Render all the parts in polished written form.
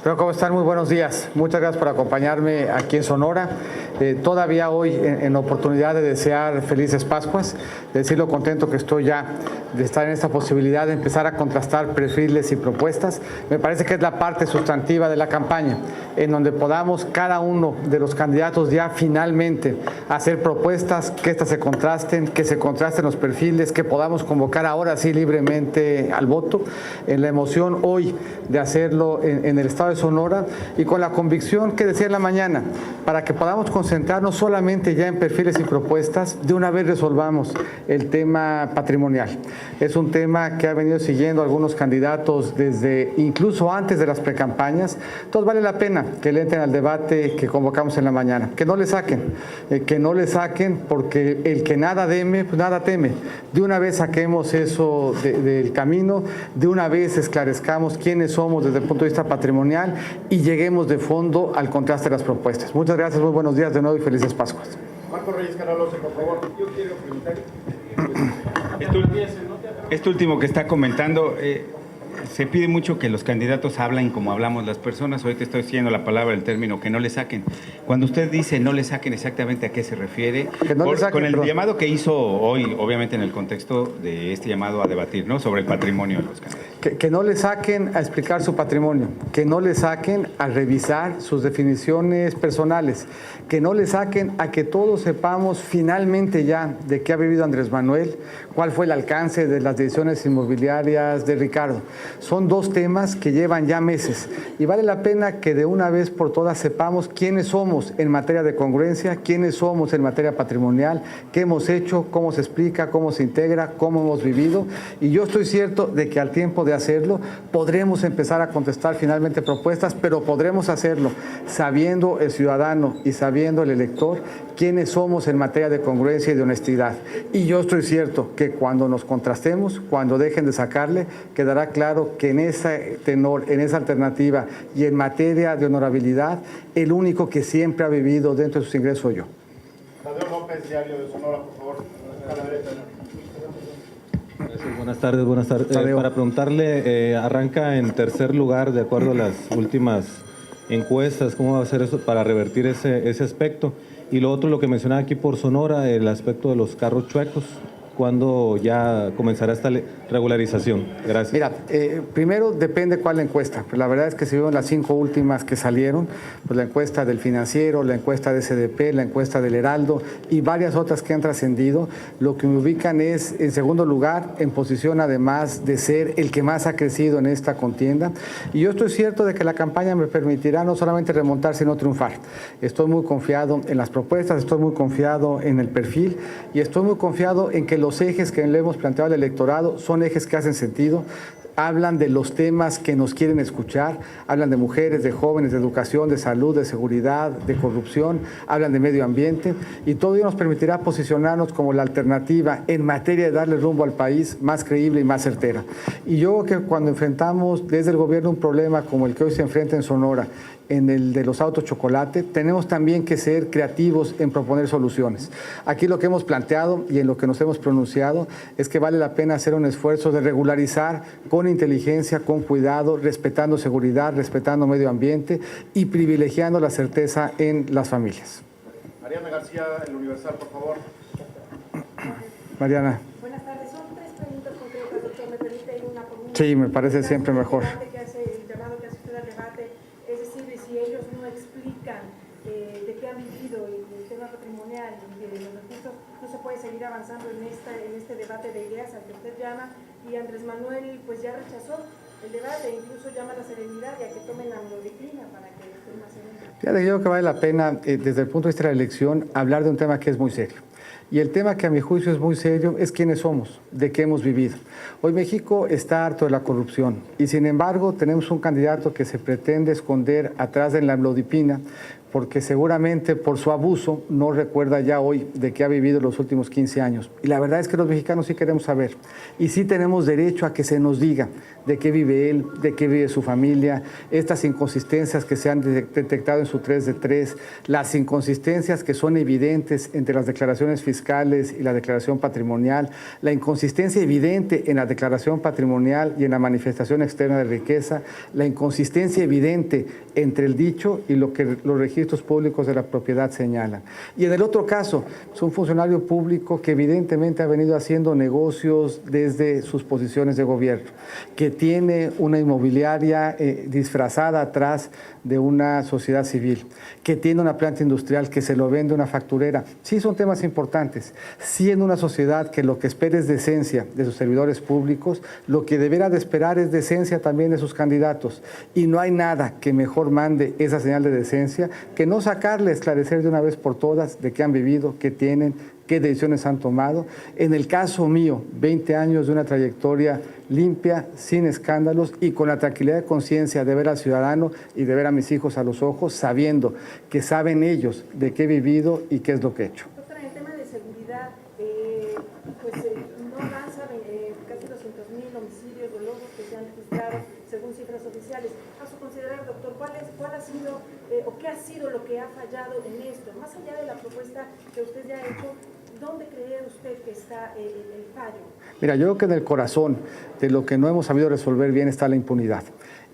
Pero ¿cómo están? Muy buenos días. Muchas gracias por acompañarme aquí en Sonora. Todavía hoy en oportunidad de desear felices Pascuas, de decir lo contento que estoy ya de estar en esta posibilidad de empezar a contrastar perfiles y propuestas. Me parece que es la parte sustantiva de la campaña, en donde podamos cada uno de los candidatos ya finalmente hacer propuestas, que éstas se contrasten, que se contrasten los perfiles, que podamos convocar ahora sí libremente al voto, en la emoción hoy de hacerlo en el estado de Sonora y con la convicción que decía en la mañana, para que podamos concentrarnos solamente ya en perfiles y propuestas, de una vez resolvamos el tema patrimonial. Es un tema que ha venido siguiendo algunos candidatos desde incluso antes de las precampañas. Entonces vale la pena que le entren al debate que convocamos en la mañana, que no le saquen porque el que nada teme, pues nada teme. De una vez saquemos eso del camino, de una vez esclarezcamos quiénes somos desde el punto de vista patrimonial y lleguemos de fondo al contraste de las propuestas. Muchas gracias, muy buenos días de nuevo y felices Pascuas. Marco Reyes Canalosa, por favor. Yo quiero preguntar. Esto último que está comentando, se pide mucho que los candidatos hablen como hablamos las personas. Hoy te estoy diciendo la palabra, el término, que no le saquen. Cuando usted dice no le saquen, ¿exactamente a qué se refiere? Que no le saquen, con el perdón. llamado que hizo hoy, obviamente en el contexto de este llamado a debatir, ¿no?, sobre el patrimonio de los candidatos. Que no le saquen a explicar su patrimonio, que no le saquen a revisar sus definiciones personales, que no le saquen a que todos sepamos finalmente ya de qué ha vivido Andrés Manuel, cuál fue el alcance de las decisiones inmobiliarias de Ricardo. Son dos temas que llevan ya meses y vale la pena que de una vez por todas sepamos quiénes somos en materia de congruencia, quiénes somos en materia patrimonial, qué hemos hecho, cómo se explica, cómo se integra, cómo hemos vivido. Y yo estoy cierto de que al tiempo de hacerlo podremos empezar a contestar finalmente propuestas, pero podremos hacerlo sabiendo el ciudadano y sabiendo el elector quiénes somos en materia de congruencia y de honestidad. Y yo estoy cierto que cuando nos contrastemos, cuando dejen de sacarle, quedará claro que en ese tenor, en esa alternativa y en materia de honorabilidad, el único que siempre ha vivido dentro de sus ingresos soy yo. Tadeo López, Diario de Sonora, por favor. A la derecha. Gracias, buenas tardes. Tadeo. Para preguntarle, arranca en tercer lugar de acuerdo a las últimas encuestas, ¿cómo va a ser eso para revertir ese aspecto? Y lo otro, lo que mencionaba aquí por Sonora, el aspecto de los carros chuecos, ¿cuándo ya comenzará esta regularización? Gracias. Mira, primero depende cuál la encuesta. Pues la verdad es que si vieron las 5 últimas que salieron, pues la encuesta del Financiero, la encuesta de SDP, la encuesta del Heraldo y varias otras que han trascendido, lo que me ubican es en segundo lugar, en posición además de ser el que más ha crecido en esta contienda. Y yo estoy cierto de que la campaña me permitirá no solamente remontar, sino triunfar. Estoy muy confiado en las propuestas, estoy muy confiado en el perfil y estoy muy confiado en que los ejes que le hemos planteado al electorado son ejes que hacen sentido, hablan de los temas que nos quieren escuchar, hablan de mujeres, de jóvenes, de educación, de salud, de seguridad, de corrupción, hablan de medio ambiente y todo ello nos permitirá posicionarnos como la alternativa en materia de darle rumbo al país más creíble y más certera. Y yo creo que cuando enfrentamos desde el gobierno un problema como el que hoy se enfrenta en Sonora, en el de los autos chocolate, tenemos también que ser creativos en proponer soluciones. Aquí lo que hemos planteado y en lo que nos hemos pronunciado es que vale la pena hacer un esfuerzo de regularizar con inteligencia, con cuidado, respetando seguridad, respetando medio ambiente y privilegiando la certeza en las familias. Mariana García, El Universal, por favor. Mariana. Buenas tardes. Son 3 preguntas concretas, doctor. ¿Me permite ir una por una? Sí, me parece siempre mejor. El llamado que hace usted al debate, es decir, si ellos no explican de qué han vivido el tema patrimonial y de los recursos, no se puede seguir avanzando en este debate de ideas al que usted llama, y Andrés Manuel pues ya rechazó el debate, incluso llama a la serenidad y a que tomen la amlodipina para que estén más serenos. Fíjate, yo creo que vale la pena, desde el punto de vista de la elección, hablar de un tema que es muy serio. Y el tema que a mi juicio es muy serio es quiénes somos, de qué hemos vivido. Hoy México está harto de la corrupción y sin embargo tenemos un candidato que se pretende esconder atrás de la amlodipina porque seguramente por su abuso no recuerda ya hoy de qué ha vivido los últimos 15 años. Y la verdad es que los mexicanos sí queremos saber y sí tenemos derecho a que se nos diga de qué vive él, de qué vive su familia, estas inconsistencias que se han detectado en su 3 de 3, las inconsistencias que son evidentes entre las declaraciones fiscales y la declaración patrimonial, la inconsistencia evidente en la declaración patrimonial y en la manifestación externa de riqueza, la inconsistencia evidente entre el dicho y lo que los registros públicos de la propiedad señalan. Y en el otro caso, es un funcionario público que evidentemente ha venido haciendo negocios desde sus posiciones de gobierno, que tiene una inmobiliaria disfrazada atrás de una sociedad civil, que tiene una planta industrial que se lo vende una facturera. Sí son temas importantes. Sí, en una sociedad que lo que espera es decencia de sus servidores públicos, lo que deberá de esperar es decencia también de sus candidatos. Y no hay nada que mejor mande esa señal de decencia que no sacarle, esclarecer de una vez por todas de qué han vivido, qué tienen, qué decisiones han tomado. En el caso mío, 20 años de una trayectoria limpia, sin escándalos y con la tranquilidad de conciencia de ver al ciudadano y de ver a mis hijos a los ojos, sabiendo que saben ellos de qué he vivido y qué es lo que he hecho. Doctora, en el tema de seguridad, no avanzan casi 200.000 homicidios dolosos que se han registrado según cifras oficiales. A su considerar, doctor, ¿cuál ha sido o qué ha sido lo que ha fallado en esto? Más allá de la propuesta que usted ya ha hecho, ¿dónde cree usted que está el fallo? Mira, yo creo que en el corazón de lo que no hemos sabido resolver bien está la impunidad.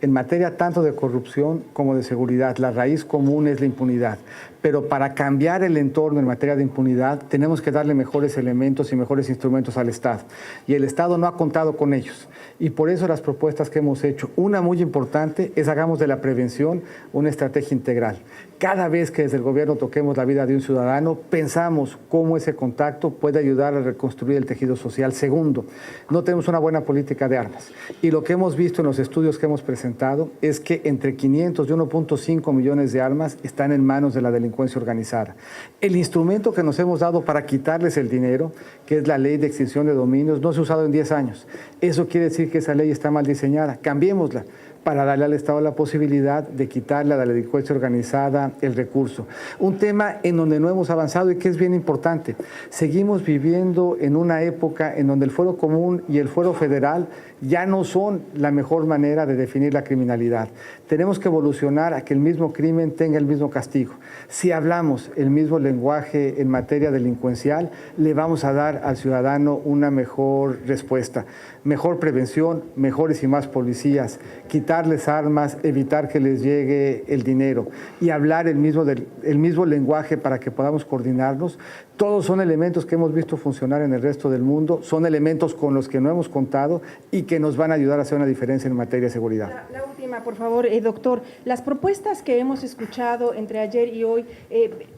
En materia tanto de corrupción como de seguridad, la raíz común es la impunidad. Pero para cambiar el entorno en materia de impunidad, tenemos que darle mejores elementos y mejores instrumentos al Estado. Y el Estado no ha contado con ellos. Y por eso las propuestas que hemos hecho, una muy importante es hagamos de la prevención una estrategia integral. Cada vez que desde el gobierno toquemos la vida de un ciudadano, pensamos cómo ese contacto puede ayudar a reconstruir el tejido social. Segundo, no tenemos una buena política de armas. Y lo que hemos visto en los estudios que hemos presentado es que entre 500 y 1.5 millones de armas están en manos de la delincuencia organizada. El instrumento que nos hemos dado para quitarles el dinero, que es la ley de extinción de dominios, no se ha usado en 10 años. Eso quiere decir que esa ley está mal diseñada. Cambiémosla para darle al Estado la posibilidad de quitarle a la delincuencia organizada el recurso. Un tema en donde no hemos avanzado y que es bien importante. Seguimos viviendo en una época en donde el fuero común y el fuero federal ya no son la mejor manera de definir la criminalidad. Tenemos que evolucionar a que el mismo crimen tenga el mismo castigo. Si hablamos el mismo lenguaje en materia delincuencial, le vamos a dar al ciudadano una mejor respuesta. Mejor prevención, mejores y más policías, quitarles armas, evitar que les llegue el dinero y hablar el mismo lenguaje para que podamos coordinarnos. Todos son elementos que hemos visto funcionar en el resto del mundo, son elementos con los que no hemos contado y que nos van a ayudar a hacer una diferencia en materia de seguridad. La última, por favor, doctor. Las propuestas que hemos escuchado entre ayer y hoy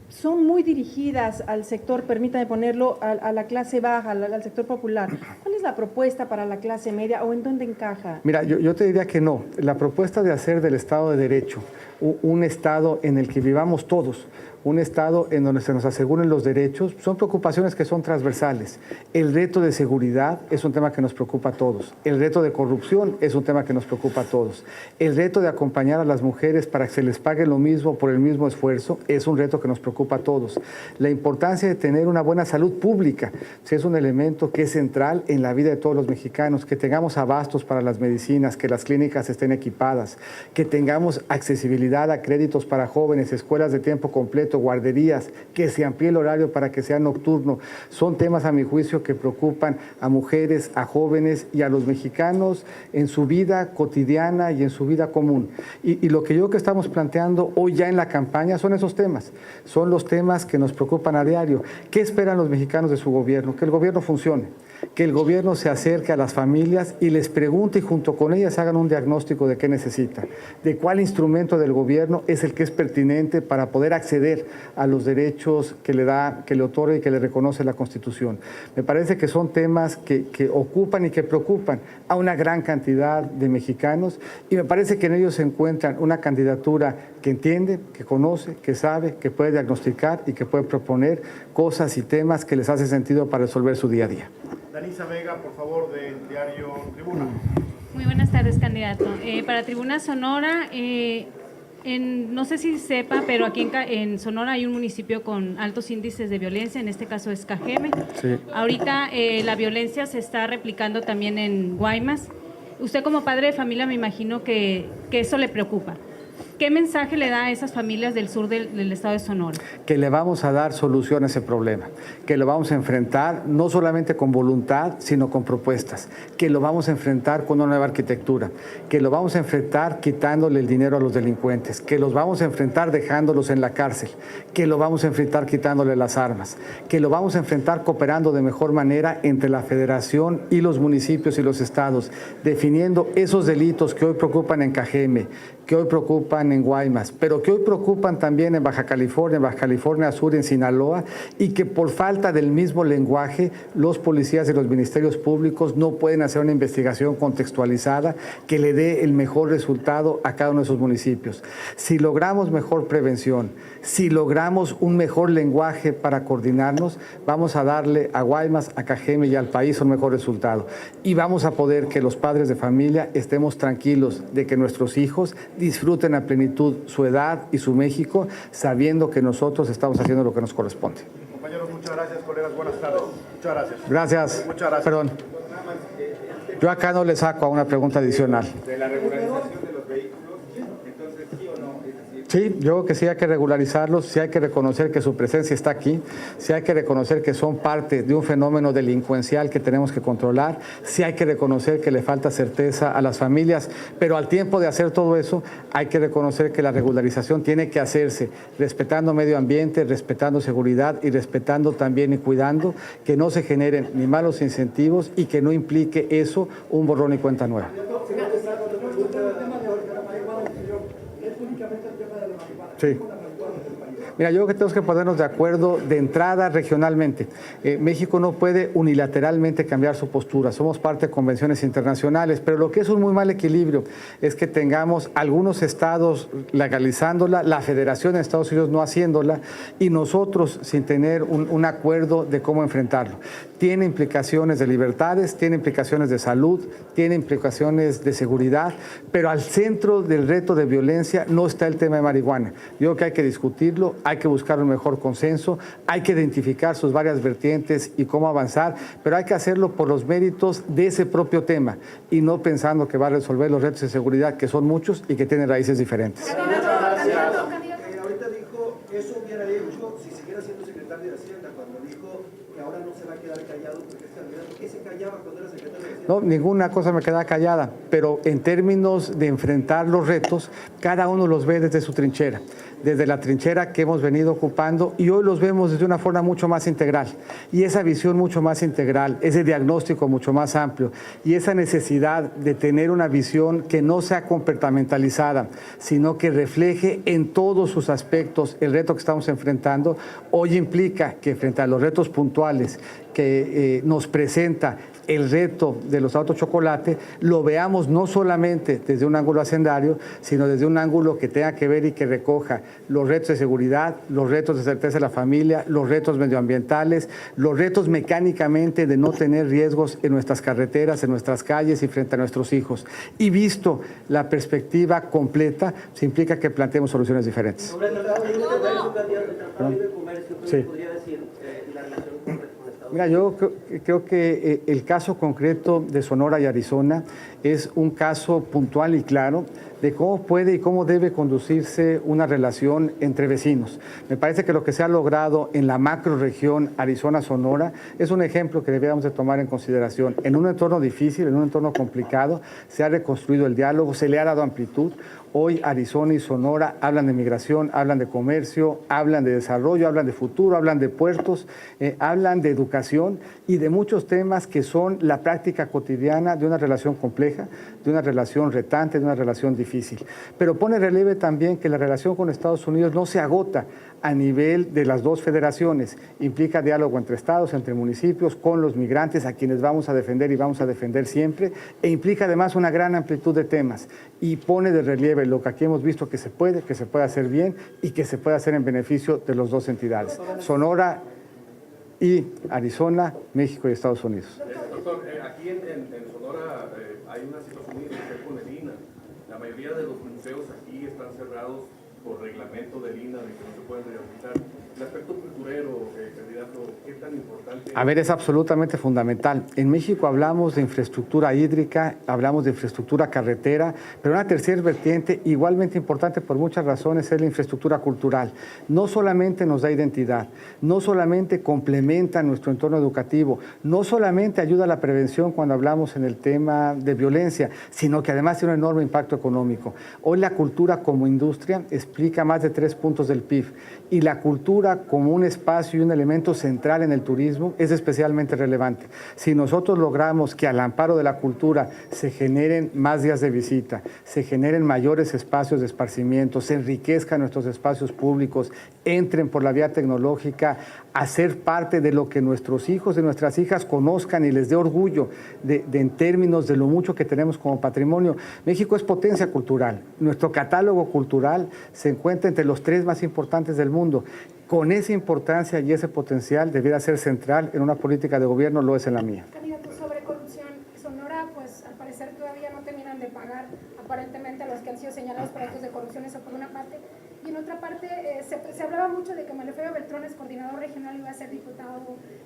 son muy dirigidas al sector, permítame ponerlo, a la clase baja, al sector popular. ¿Cuál es la propuesta para la clase media o en dónde encaja? Mira, yo te diría que no. La propuesta de hacer del Estado de Derecho un Estado en el que vivamos todos, un Estado en donde se nos aseguren los derechos, son preocupaciones que son transversales. El reto de seguridad es un tema que nos preocupa a todos. El reto de corrupción es un tema que nos preocupa a todos. El reto de acompañar a las mujeres para que se les pague lo mismo por el mismo esfuerzo es un reto que nos preocupa a todos. La importancia de tener una buena salud pública es un elemento que es central en la vida de todos los mexicanos, que tengamos abastos para las medicinas, que las clínicas estén equipadas, que tengamos accesibilidad a créditos para jóvenes, escuelas de tiempo completo, guarderías, que se amplíe el horario para que sea nocturno. Son temas, a mi juicio, que preocupan a mujeres, a jóvenes y a los mexicanos en su vida cotidiana y en su vida común. Y lo que yo creo que estamos planteando hoy ya en la campaña son esos temas. Son los temas que nos preocupan a diario. ¿Qué esperan los mexicanos de su gobierno? Que el gobierno funcione, que el gobierno se acerque a las familias y les pregunte y junto con ellas hagan un diagnóstico de qué necesita, de cuál instrumento del gobierno es el que es pertinente para poder acceder a los derechos que le da, que le otorga y que le reconoce la Constitución. Me parece que son temas que ocupan y que preocupan a una gran cantidad de mexicanos y me parece que en ellos se encuentran una candidatura que entiende, que conoce, que sabe, que puede diagnosticar y que puede proponer cosas y temas que les hace sentido para resolver su día a día. Danisa Vega, por favor, del diario Tribuna. Muy buenas tardes, candidato. Para Tribuna Sonora, No sé si sepa, pero aquí en Sonora hay un municipio con altos índices de violencia, en este caso es Cajeme. Sí. Ahorita la violencia se está replicando también en Guaymas. Usted como padre de familia me imagino que eso le preocupa. ¿Qué mensaje le da a esas familias del sur del estado de Sonora? Que le vamos a dar solución a ese problema, que lo vamos a enfrentar no solamente con voluntad, sino con propuestas, que lo vamos a enfrentar con una nueva arquitectura, que lo vamos a enfrentar quitándole el dinero a los delincuentes, que los vamos a enfrentar dejándolos en la cárcel, que lo vamos a enfrentar quitándole las armas, que lo vamos a enfrentar cooperando de mejor manera entre la Federación y los municipios y los estados, definiendo esos delitos que hoy preocupan en Cajeme, que hoy preocupan en Guaymas, pero que hoy preocupan también en Baja California Sur, en Sinaloa, y que por falta del mismo lenguaje, los policías y los ministerios públicos no pueden hacer una investigación contextualizada que le dé el mejor resultado a cada uno de esos municipios. Si logramos mejor prevención, si logramos un mejor lenguaje para coordinarnos, vamos a darle a Guaymas, a Cajeme y al país un mejor resultado. Y vamos a poder que los padres de familia estemos tranquilos de que nuestros hijos disfruten a plenitud su edad y su México, sabiendo que nosotros estamos haciendo lo que nos corresponde. Compañeros, muchas gracias, colegas, buenas tardes. Muchas gracias. Gracias. Muchas gracias. Perdón. Yo acá no le saco a una pregunta adicional. De la regularización de los vehículos, entonces, ¿sí o no? Es decir, Sí, yo creo que sí hay que regularizarlos, sí hay que reconocer que su presencia está aquí, sí hay que reconocer que son parte de un fenómeno delincuencial que tenemos que controlar, sí hay que reconocer que le falta certeza a las familias, pero al tiempo de hacer todo eso hay que reconocer que la regularización tiene que hacerse respetando medio ambiente, respetando seguridad y respetando también y cuidando que no se generen ni malos incentivos y que no implique eso un borrón y cuenta nueva. Sí. Mira, yo creo que tenemos que ponernos de acuerdo de entrada regionalmente. México no puede unilateralmente cambiar su postura. Somos parte de convenciones internacionales, pero lo que es un muy mal equilibrio es que tengamos algunos estados legalizándola, la Federación de Estados Unidos no haciéndola y nosotros sin tener un acuerdo de cómo enfrentarlo. Tiene implicaciones de libertades, tiene implicaciones de salud, tiene implicaciones de seguridad, pero al centro del reto de violencia no está el tema de marihuana. Yo creo que hay que discutirlo, hay que buscar un mejor consenso, hay que identificar sus varias vertientes y cómo avanzar, pero hay que hacerlo por los méritos de ese propio tema y no pensando que va a resolver los retos de seguridad, que son muchos y que tienen raíces diferentes. Ahorita dijo, eso hubiera hecho si siguiera siendo secretario de Hacienda, cuando dijo que ahora no se va a quedar callado porque es candidato. ¿Qué se callaba cuando era secretario de Hacienda? No, ninguna cosa me queda callada, pero en términos de enfrentar los retos, cada uno los ve desde su trinchera, desde la trinchera que hemos venido ocupando y hoy los vemos desde una forma mucho más integral. Y esa visión mucho más integral, ese diagnóstico mucho más amplio y esa necesidad de tener una visión que no sea compartimentalizada, sino que refleje en todos sus aspectos el reto que estamos enfrentando, hoy implica que frente a los retos puntuales que nos presenta el reto de los autos chocolate, lo veamos no solamente desde un ángulo hacendario, sino desde un ángulo que tenga que ver y que recoja los retos de seguridad, los retos de certeza de la familia, los retos medioambientales, los retos mecánicamente de no tener riesgos en nuestras carreteras, en nuestras calles y frente a nuestros hijos. Y visto la perspectiva completa, se implica que planteemos soluciones diferentes. Sobre el tratado de libre comercio, ¿qué Sí. podría decir la relación con Estados Mira, yo creo que el caso concreto de Sonora y Arizona es un caso puntual y claro de cómo puede y cómo debe conducirse una relación entre vecinos. Me parece que lo que se ha logrado en la macroregión Arizona-Sonora es un ejemplo que deberíamos de tomar en consideración. En un entorno difícil, en un entorno complicado, se ha reconstruido el diálogo, se le ha dado amplitud. Hoy Arizona y Sonora hablan de migración, hablan de comercio, hablan de desarrollo, hablan de futuro, hablan de puertos, hablan de educación y de muchos temas que son la práctica cotidiana de una relación compleja, de una relación retante, de una relación difícil. Pero pone relieve también que la relación con Estados Unidos no se agota a nivel de las dos federaciones. Implica diálogo entre estados, entre municipios, con los migrantes a quienes vamos a defender y vamos a defender siempre, e implica además una gran amplitud de temas y pone de relieve lo que aquí hemos visto que se puede hacer bien y que se puede hacer en beneficio de las dos entidades, Sonora y Arizona, México y Estados Unidos. Doctor, aquí en Sonora hay una situación muy especial con el INAH. La mayoría de los museos aquí aquí están cerrados por reglamento del INAH de que no se pueden rehabilitar. El aspecto culturero, candidato, ¿qué tan importante? A ver, es absolutamente fundamental. En México hablamos de infraestructura hídrica, hablamos de infraestructura carretera, pero una tercera vertiente igualmente importante por muchas razones es la infraestructura cultural. No solamente nos da identidad, no solamente complementa nuestro entorno educativo, no solamente ayuda a la prevención cuando hablamos en el tema de violencia, sino que además tiene un enorme impacto económico. Hoy la cultura como industria explica más de 3 puntos del PIB y la cultura como un espacio y un elemento central en el turismo es especialmente relevante. Si nosotros logramos que al amparo de la cultura se generen más días de visita, se generen mayores espacios de esparcimiento, se enriquezcan nuestros espacios públicos, entren por la vía tecnológica a ser parte de lo que nuestros hijos y nuestras hijas conozcan y les dé orgullo en términos de lo mucho que tenemos como patrimonio. México es potencia cultural. Nuestro catálogo cultural se encuentra entre los 3 más importantes del mundo. Con esa importancia y ese potencial debiera ser central en una política de gobierno, lo es en la mía. Candidato, sobre corrupción, Sonora, pues al parecer todavía no terminan de pagar aparentemente a los que han sido señalados por actos de corrupción, eso por una parte. Y en otra parte, se hablaba mucho de que Manuel Fabio Beltrones, coordinador regional, iba a ser diputado.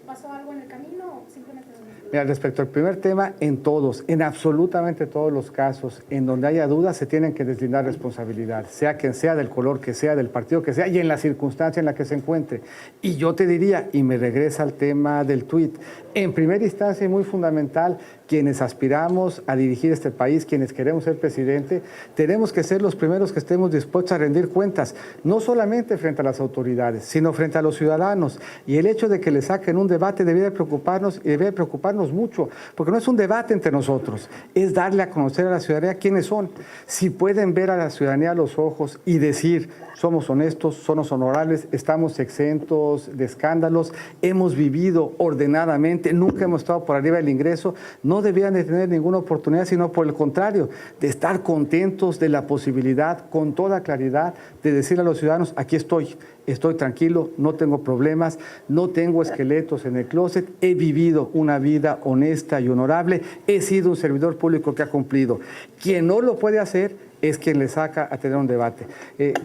¿Pasó algo en el camino o simplemente no? Mira, respecto al primer tema, en absolutamente todos los casos, en donde haya dudas, se tienen que deslindar responsabilidades, sea quien sea, del color que sea, del partido que sea y en la circunstancia en la que se encuentre. Y yo te diría, y me regresa al tema del tuit, en primera instancia y muy fundamental, quienes aspiramos a dirigir este país, quienes queremos ser presidente, tenemos que ser los primeros que estemos dispuestos a rendir cuentas, no solamente frente a las autoridades, sino frente a los ciudadanos. Y el hecho de que le saquen un debate debería preocuparnos y debería preocuparnos mucho, porque no es un debate entre nosotros, es darle a conocer a la ciudadanía quiénes son. Si pueden ver a la ciudadanía a los ojos y decir, somos honestos, somos honorables, estamos exentos de escándalos, hemos vivido ordenadamente, nunca hemos estado por arriba del ingreso, no debían de tener ninguna oportunidad, sino por el contrario, de estar contentos de la posibilidad, con toda claridad, de decirle a los ciudadanos, aquí estoy tranquilo, no tengo problemas, no tengo esqueletos en el closet, he vivido una vida honesta y honorable, he sido un servidor público que ha cumplido. Quien no lo puede hacer es quien le saca a tener un debate.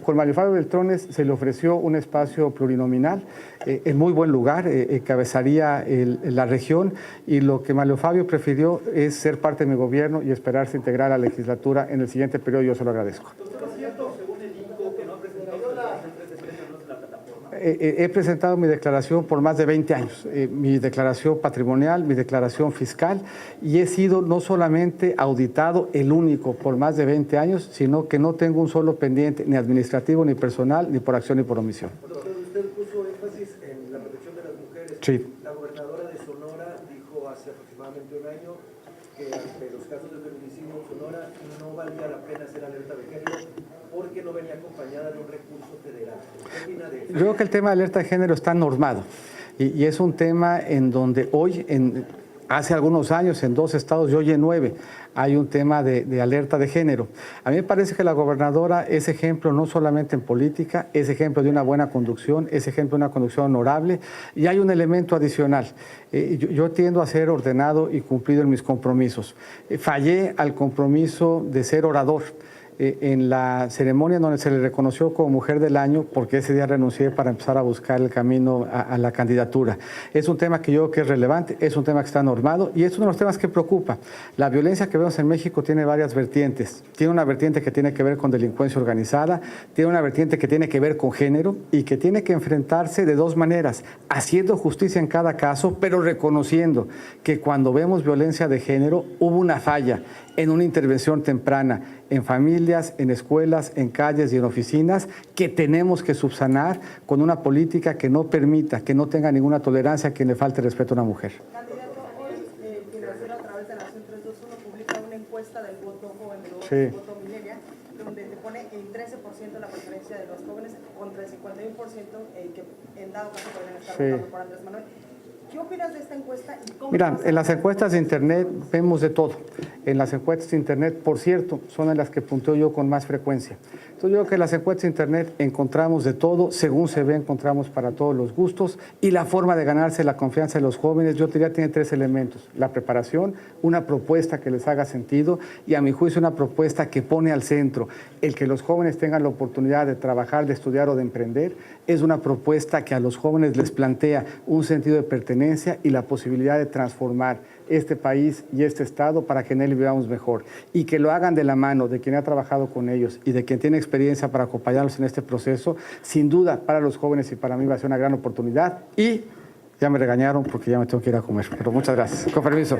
Con Manuel Fabio Beltrones se le ofreció un espacio plurinominal, en muy buen lugar, encabezaría la región, y lo que Manuel Fabio prefirió es ser parte de mi gobierno y esperarse integrar a la legislatura en el siguiente periodo. Yo se lo agradezco. He presentado mi declaración por más de 20 años, mi declaración patrimonial, mi declaración fiscal, y he sido no solamente auditado, el único, por más de 20 años, sino que no tengo un solo pendiente, ni administrativo, ni personal, ni por acción, ni por omisión. Usted puso énfasis en la protección de las mujeres. Sí. La gobernadora de Sonora dijo hace aproximadamente un año que ante los casos de feminicidio en Sonora no valía la pena hacer alerta de género porque no venía acompañada de un recurso federal. ¿Qué opina de eso? Yo creo que el tema de alerta de género está normado y es un tema en donde hoy, hace algunos años, en 2 estados y hoy en 9, hay un tema de alerta de género. A mí me parece que la gobernadora es ejemplo no solamente en política, es ejemplo de una buena conducción, es ejemplo de una conducción honorable, y hay un elemento adicional. Yo tiendo a ser ordenado y cumplido en mis compromisos. Fallé al compromiso de ser orador en la ceremonia donde se le reconoció como Mujer del Año, porque ese día renuncié para empezar a buscar el camino a la candidatura. Es un tema que yo creo que es relevante, es un tema que está normado y es uno de los temas que preocupa. La violencia que vemos en México tiene varias vertientes. Tiene una vertiente que tiene que ver con delincuencia organizada, tiene una vertiente que tiene que ver con género y que tiene que enfrentarse de 2 maneras, haciendo justicia en cada caso, pero reconociendo que cuando vemos violencia de género hubo una falla en una intervención temprana, en familias, en escuelas, en calles y en oficinas, que tenemos que subsanar con una política que no permita, que no tenga ninguna tolerancia a quien le falte respeto a una mujer. Candidato, hoy Financiero a través de Nación 321 publica una encuesta del voto joven, Sí. voto millennial, donde te pone en 13% la preferencia de los jóvenes contra el 51% que en dado caso podrían estar Sí. votando por Andrés Manuel. ¿Qué opinas de esta encuesta? Y cómo Mira, vas a- en las encuestas de Internet vemos de todo. En las encuestas de Internet, por cierto, son en las que punteo yo con más frecuencia. Entonces yo creo que en las encuestas de Internet encontramos de todo, según se ve, encontramos para todos los gustos y la forma de ganarse la confianza de los jóvenes, yo diría, tiene 3 elementos. La preparación, una propuesta que les haga sentido y a mi juicio una propuesta que pone al centro el que los jóvenes tengan la oportunidad de trabajar, de estudiar o de emprender. Es una propuesta que a los jóvenes les plantea un sentido de pertenencia y la posibilidad de transformar este país y este estado para que en él vivamos mejor y que lo hagan de la mano de quien ha trabajado con ellos y de quien tiene experiencia para acompañarlos en este proceso. Sin duda para los jóvenes y para mí va a ser una gran oportunidad y ya me regañaron porque ya me tengo que ir a comer, pero muchas gracias. Con permiso.